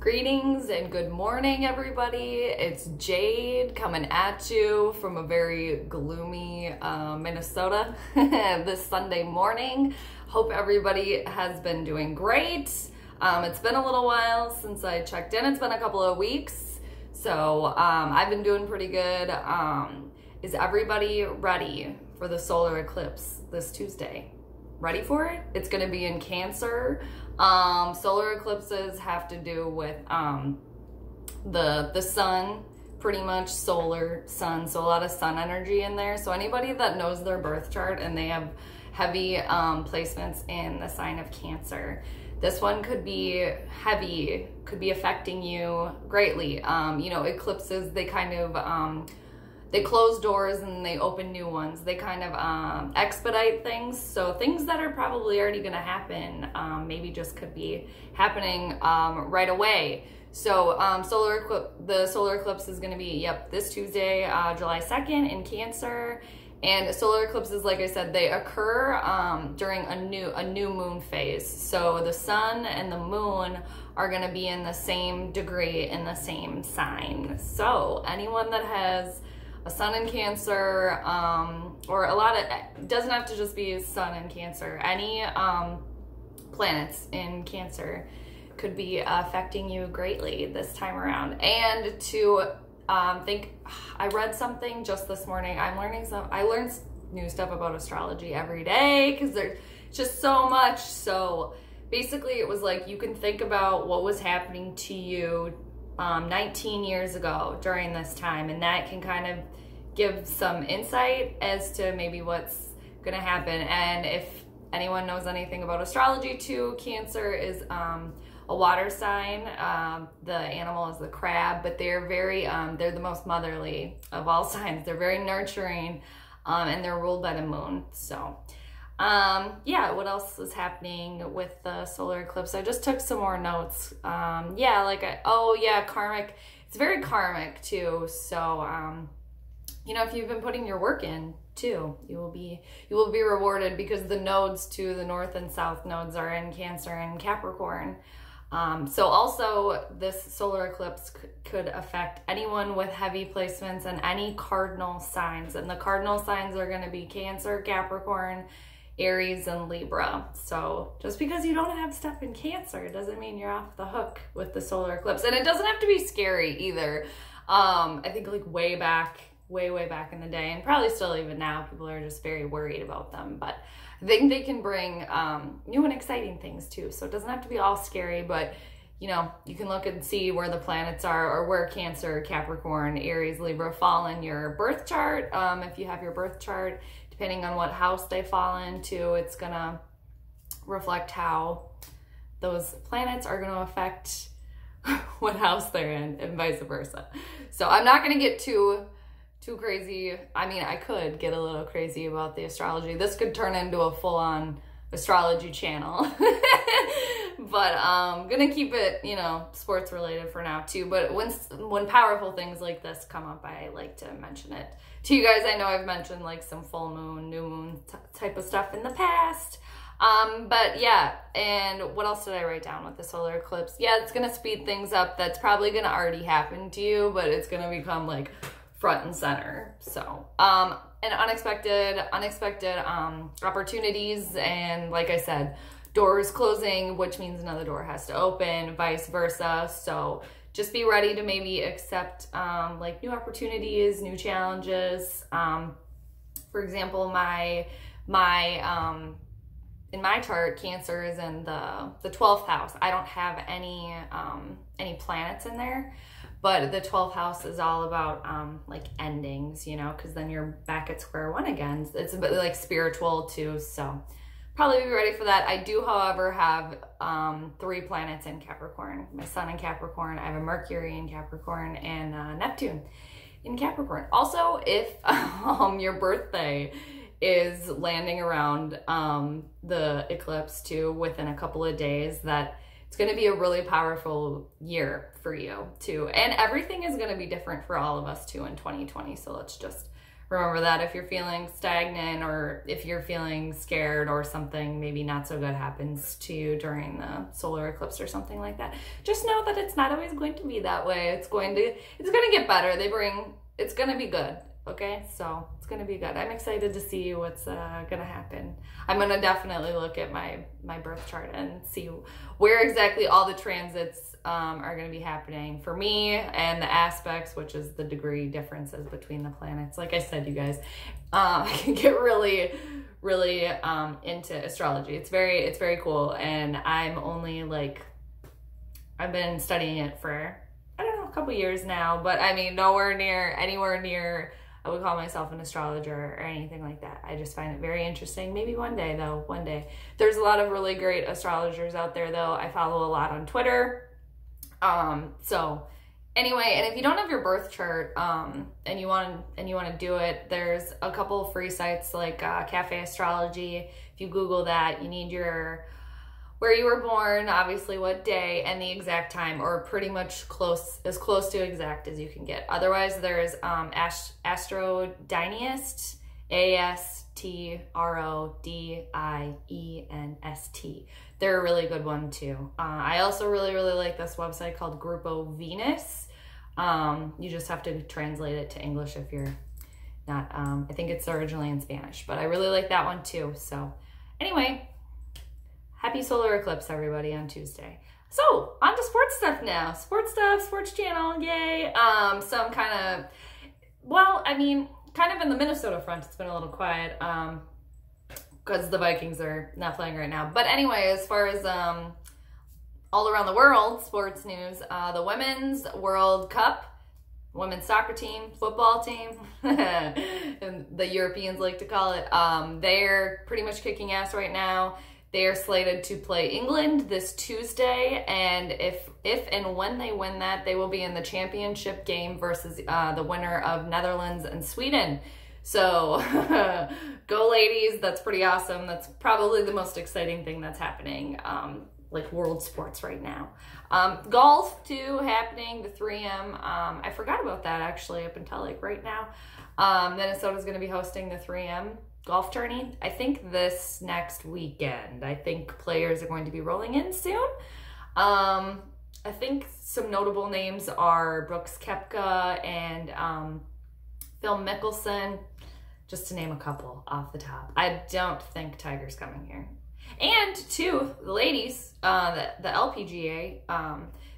Greetings and good morning, everybody. It's Jade coming at you from a very gloomy Minnesota this Sunday morning. Hope everybody has been doing great. It's been a little while since I checked in. It's been a couple of weeks, so I've been doing pretty good. Is everybody ready for the solar eclipse this Tuesday? Ready for it? It's going to be in Cancer. Solar eclipses have to do with the sun, pretty much solar sun, so a lot of sun energy in there. So anybody that knows their birth chart and they have heavy placements in the sign of Cancer, this one could be heavy, could be affecting you greatly. You know, eclipses, they kind of they close doors and they open new ones. They kind of expedite things. So things that are probably already gonna happen, maybe just could be happening right away. So the solar eclipse is gonna be, this Tuesday, July 2nd in Cancer. And solar eclipses, like I said, they occur during a new moon phase. So the sun and the moon are gonna be in the same degree, in the same sign. So anyone that has a sun in Cancer, or a lot of, it doesn't have to just be sun in Cancer, any planets in Cancer could be affecting you greatly this time around. And to I read something just this morning. I learned new stuff about astrology every day because there's just so much. So basically it was like, you can think about what was happening to you 19 years ago during this time, and that can kind of give some insight as to maybe what's gonna happen. And if anyone knows anything about astrology too, Cancer is a water sign. The animal is the crab, but they're very they're the most motherly of all signs. They're very nurturing, and they're ruled by the moon. So yeah, what else is happening with the solar eclipse? I just took some more notes. Karmic. It's very karmic too. So you know, if you've been putting your work in too, you will be rewarded, because the nodes to the north and south nodes are in Cancer and Capricorn. So also this solar eclipse could affect anyone with heavy placements and any cardinal signs. And the cardinal signs are going to be Cancer, Capricorn, Aries, and Libra. So just because you don't have stuff in Cancer doesn't mean you're off the hook with the solar eclipse. And it doesn't have to be scary either. I think like way back in the day, and probably still even now, people are just very worried about them. But I think they can bring new and exciting things too. So it doesn't have to be all scary, but you know, you can look and see where the planets are, or where Cancer, Capricorn, Aries, Libra fall in your birth chart. If you have your birth chart, depending on what house they fall into, it's gonna reflect how those planets are gonna affect what house they're in, and vice versa. So I'm not gonna get too crazy. I mean, I could get a little crazy about the astrology. This could turn into a full-on astrology channel. But I'm gonna keep it, you know, sports related for now too. But when powerful things like this come up, I like to mention it to you guys. I know I've mentioned like some full moon, new moon type of stuff in the past. But yeah, and what else did I write down with the solar eclipse? Yeah, it's gonna speed things up. That's probably gonna already happen to you, but it's gonna become like front and center. So and unexpected opportunities, and like I said, doors closing, which means another door has to open, vice versa. So just be ready to maybe accept like new opportunities, new challenges. For example, in my chart, Cancer is in the 12th house. I don't have any planets in there, but the 12th house is all about like endings, you know, because then you're back at square one again. It's a bit like spiritual too, so probably be ready for that. I do, however, have 3 planets in Capricorn. My sun in Capricorn, I have a Mercury in Capricorn, and Neptune in Capricorn. Also, if your birthday is landing around the eclipse too, within a couple of days, that it's going to be a really powerful year for you too. And everything is going to be different for all of us too in 2020. So let's just remember that if you're feeling stagnant or if you're feeling scared or something maybe not so good happens to you during the solar eclipse or something like that, just know that it's not always going to be that way. It's going to get better. It's going to be good. Okay, so it's going to be good. I'm excited to see what's going to happen. I'm going to definitely look at my birth chart and see where exactly all the transits are going to be happening for me, and the aspects, which is the degree differences between the planets. Like I said, you guys, I can get really into astrology. It's very cool, and I'm only like, I've been studying it for, I don't know, a couple years now, but I mean, anywhere near I would call myself an astrologer or anything like that. I just find it very interesting. Maybe one day though, one day. There's a lot of really great astrologers out there though. I follow a lot on Twitter. So anyway, and if you don't have your birth chart, and you want to do it, there's a couple of free sites like Cafe Astrology. If you Google that, you need where you were born, obviously what day, and the exact time, or pretty much as close to exact as you can get. Otherwise, there's Astrodinest, ASTRODIENST. They're a really good one too. I also really like this website called Grupo Venus. You just have to translate it to English if you're not, I think it's originally in Spanish, but I really like that one too. So anyway, happy solar eclipse, everybody, on Tuesday. So, on to sports stuff now. Sports channel, yay. Some kind of, well, I mean, kind of in the Minnesota front, it's been a little quiet, because the Vikings are not playing right now. But anyway, as far as all around the world, sports news, the Women's World Cup, women's soccer team, football team, and the Europeans like to call it, they're pretty much kicking ass right now. They are slated to play England this Tuesday, and if and when they win that, they will be in the championship game versus the winner of Netherlands and Sweden. So go ladies, that's pretty awesome. That's probably the most exciting thing that's happening, like world sports right now. Golf too happening, the 3M. I forgot about that actually up until like right now. Minnesota's gonna be hosting the 3M golf tourney, I think this next weekend. I think players are going to be rolling in soon. I think some notable names are Brooks Koepka and Phil Mickelson, just to name a couple off the top. I don't think Tiger's coming here. And two, the ladies, the LPGA,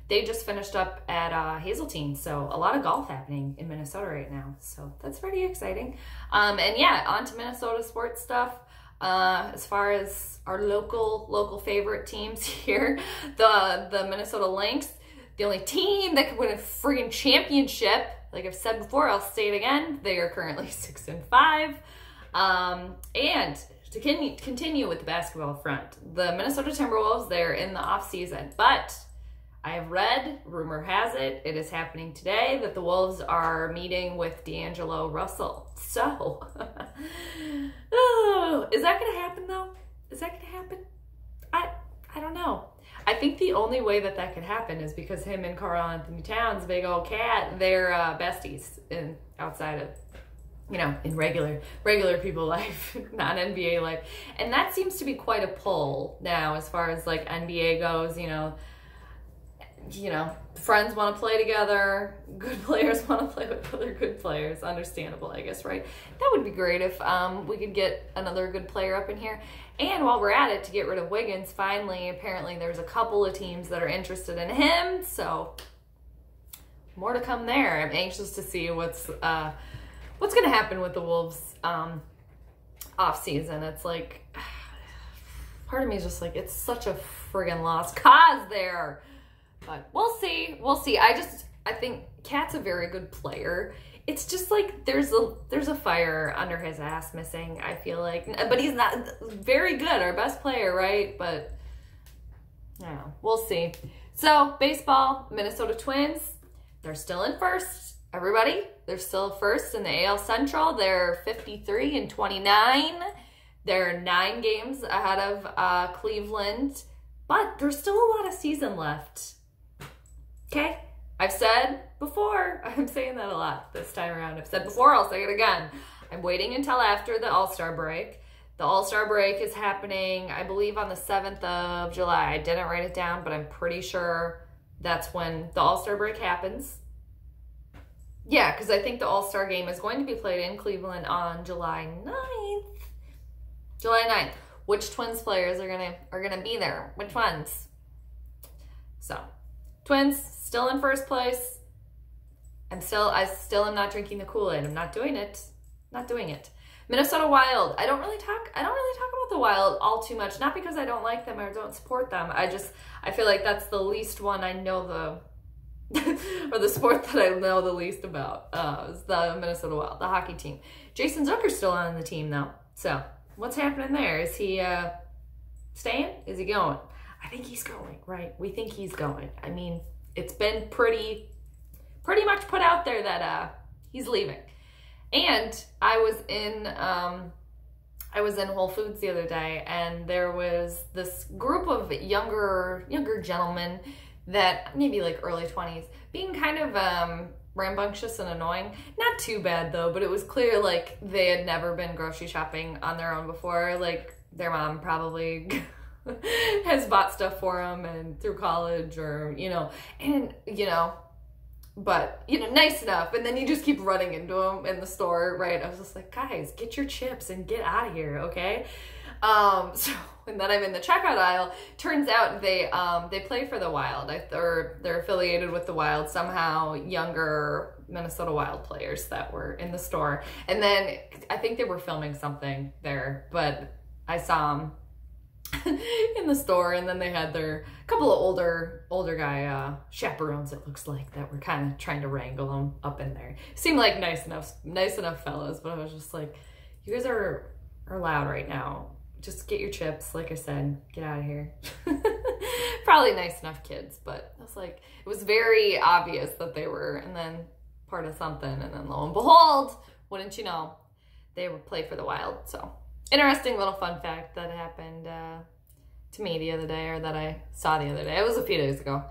they just finished up at Hazeltine, so a lot of golf happening in Minnesota right now, so that's pretty exciting. And yeah, on to Minnesota sports stuff. As far as our local favorite teams here, the Minnesota Lynx, the only team that could win a friggin' championship. Like I've said before, I'll say it again, they are currently 6-5. And to continue with the basketball front, the Minnesota Timberwolves, they're in the off season, but I have read, rumor has it, it is happening today, that the Wolves are meeting with D'Angelo Russell. So, oh, is that going to happen though? Is that going to happen? I don't know. I think the only way that could happen is because him and Karl Anthony Towns, big old cat, they're besties outside of, you know, in regular people life, not NBA life. And that seems to be quite a pull now as far as like NBA goes, you know, friends want to play together, good players want to play with other good players. Understandable, I guess, right? That would be great if we could get another good player up in here. And while we're at it, to get rid of Wiggins, finally, apparently there's a couple of teams that are interested in him, so more to come there. I'm anxious to see what's going to happen with the Wolves off season. It's like, part of me is just like, it's such a friggin' lost cause there. But we'll see. I think Cat's a very good player. It's just like there's a fire under his ass missing, I feel like. But he's not very good, our best player, right? But I don't know. We'll see. So baseball, Minnesota Twins, they're still in first. Everybody, they're still first in the AL Central. They're 53-29. They're 9 games ahead of Cleveland, but there's still a lot of season left. Okay, I've said before, I'm saying that a lot this time around. I've said before, I'll say it again. I'm waiting until after the All-Star break. The All-Star break is happening, I believe, on the 7th of July. I didn't write it down, but I'm pretty sure that's when the All-Star break happens. Yeah, because I think the All-Star game is going to be played in Cleveland on July 9th. July 9th. Which Twins players are gonna be there? Which ones? So, Twins still in first place. I still am not drinking the Kool-Aid. I'm not doing it. Not doing it. Minnesota Wild. I don't really talk about the Wild all too much. Not because I don't like them or don't support them. I feel like that's the least one I know or the sport that I know the least about is the Minnesota Wild, the hockey team. Jason Zucker's still on the team though. So what's happening there? Is he staying? Is he going? I think he's going, right? We think he's going. I mean, it's been pretty much put out there that he's leaving. And I was in Whole Foods the other day, and there was this group of younger gentlemen that maybe like early 20s, being kind of rambunctious and annoying. Not too bad though, but it was clear like they had never been grocery shopping on their own before. Like their mom probably has bought stuff for them and through college, or but nice enough. And then you just keep running into them in the store, right? I was just like, guys, get your chips and get out of here, okay? And then I'm in the checkout aisle. Turns out they play for the Wild. They're affiliated with the Wild somehow. Younger Minnesota Wild players that were in the store. And then I think they were filming something there, but I saw them in the store, and then they had their couple of older guy chaperones, it looks like, that were kind of trying to wrangle them up in there. Seemed like nice enough fellows, but I was just like, you guys are loud right now. Just get your chips, like I said, get out of here. Probably nice enough kids, but I was like, it was very obvious that they were, and then part of something, and then lo and behold, wouldn't you know, they would play for the Wild. So interesting little fun fact that happened to me the other day, or that I saw the other day. It was a few days ago.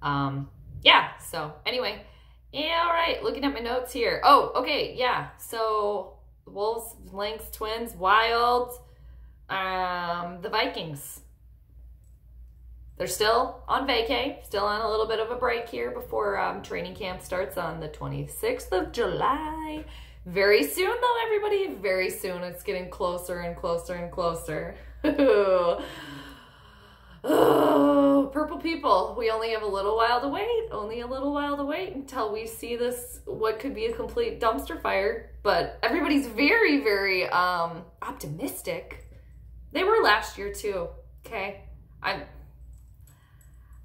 Yeah, so anyway. Yeah, all right, looking at my notes here. Oh, okay, yeah. So Wolves, Lynx, Twins, Wild, the Vikings. They're still on vacay, still on a little bit of a break here before training camp starts on the 26th of July. Very soon though, everybody, very soon. It's getting closer and closer and closer. Oh, purple people, we only have a little while to wait. Only a little while to wait until we see this, what could be a complete dumpster fire. But everybody's very, very optimistic. They were last year too, okay? I'm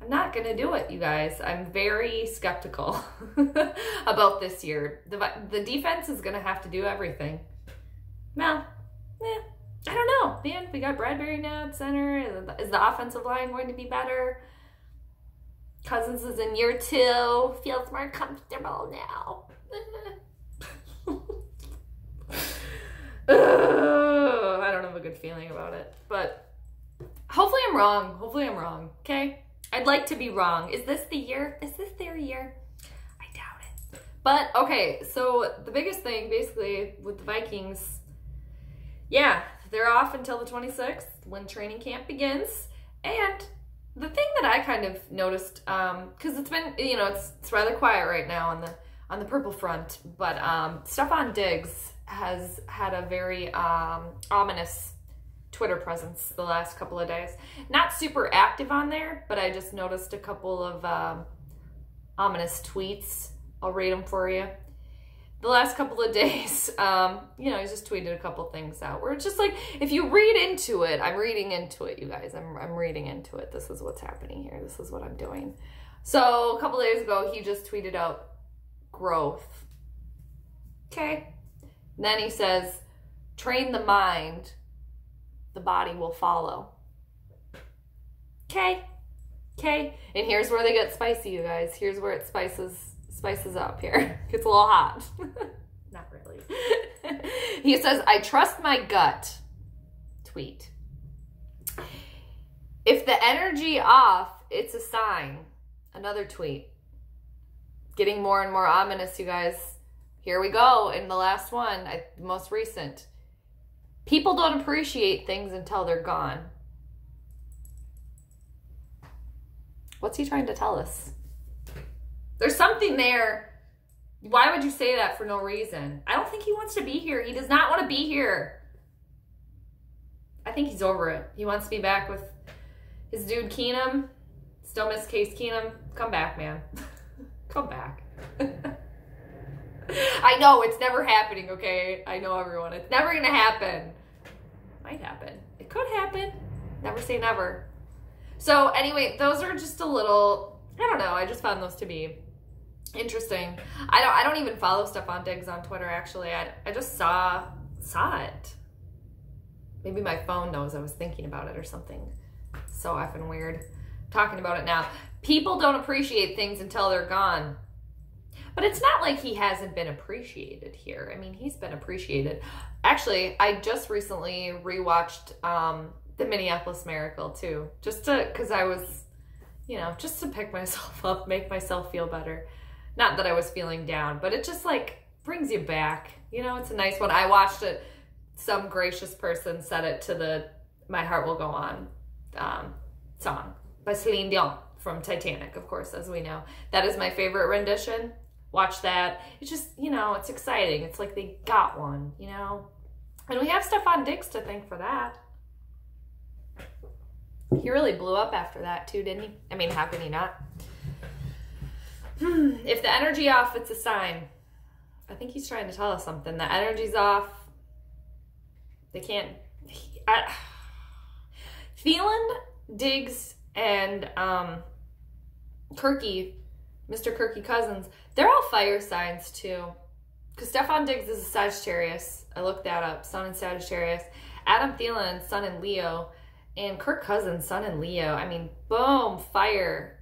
not gonna do it, you guys. I'm very skeptical about this year. The defense is gonna have to do everything. Well, I don't know, man. We got Bradbury now at center. Is the offensive line going to be better? Cousins is in year 2. Feels more comfortable now. I don't have a good feeling about it, but hopefully I'm wrong. Hopefully I'm wrong, okay? I'd like to be wrong. Is this the year? Is this their year? I doubt it. But, okay, so the biggest thing, basically, with the Vikings, yeah, they're off until the 26th when training camp begins. And the thing that I kind of noticed, because it's been, it's rather quiet right now on the purple front, but Stephon Diggs has had a very ominous Twitter presence the last couple of days. Not super active on there, but I just noticed a couple of ominous tweets. I'll read them for you. The last couple of days, he's just tweeted a couple things out where it's just like, if you read into it, I'm reading into it, you guys. I'm reading into it. This is what's happening here. This is what I'm doing. So a couple days ago, he just tweeted out growth. Okay. And then he says, train the mind, the body will follow. Okay. Okay. And here's where they get spicy, you guys. Here's where it spices up here. Gets a little hot. Not really. He says, I trust my gut. Tweet. If the energy off, it's a sign. Another tweet. Getting more and more ominous, you guys. here we go in the last one, the most recent. People don't appreciate things until they're gone. What's he trying to tell us? There's something there. Why would you say that for no reason? I don't think he wants to be here. He does not want to be here. I think he's over it. He wants to be back with his dude Keenum. Still miss Case Keenum. Come back, man. Come back. I know it's never happening, okay? I know, everyone. It's never going to happen. Might happen. It could happen. Never say never. So anyway, those are just a little, I don't know. I just found those to be interesting. I don't even follow Stefon Diggs on Twitter, actually. I just saw it. Maybe my phone knows I was thinking about it or something. So effing weird. Talking about it now. People don't appreciate things until they're gone. But it's not like he hasn't been appreciated here. I mean, he's been appreciated. Actually, I just recently rewatched the Minneapolis Miracle too. Because I was, just to pick myself up, make myself feel better. Not that I was feeling down, but it just like brings you back. It's a nice one. I watched it. Some gracious person said it to the My Heart Will Go On song by Celine Dion from Titanic, of course, as we know. That is my favorite rendition. Watch that. It's just, it's exciting. It's like they got one, And we have Stefon Diggs to thank for that. He really blew up after that too, didn't he? I mean, how can he not? If the energy off, it's a sign. I think he's trying to tell us something. The energy's off. They can't... Thielen, Diggs, and Kirky, Mr. Kirky Cousins, they're all fire signs too. Because Stefon Diggs is a Sagittarius. I looked that up. Sun in Sagittarius. Adam Thielen, Sun in Leo. And Kirk Cousins, Sun in Leo. I mean, boom, fire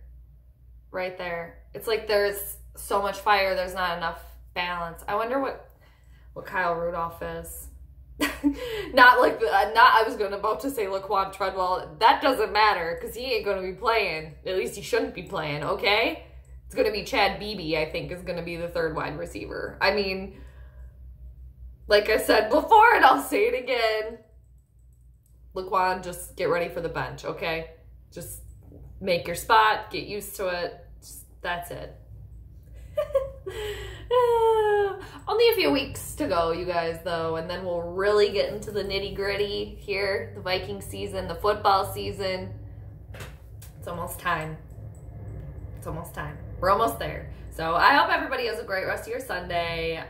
right there. It's like there's so much fire, there's not enough balance. I wonder what Kyle Rudolph is. I was about to say Laquan Treadwell. That doesn't matter because he ain't going to be playing. At least he shouldn't be playing, okay? It's going to be Chad Beebe, I think, is going to be the third wide receiver. I mean, like I said before, and I'll say it again, Laquan, just get ready for the bench, okay? Just make your spot, get used to it. That's it. Only a few weeks to go, you guys, though, and then we'll really get into the nitty-gritty here. The Viking season, the football season. It's almost time. It's almost time. We're almost there. So I hope everybody has a great rest of your Sunday.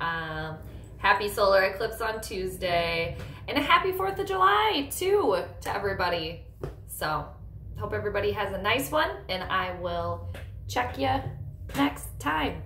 Happy solar eclipse on Tuesday. And a happy 4th of July, too, to everybody. So hope everybody has a nice one, and I will check you next time.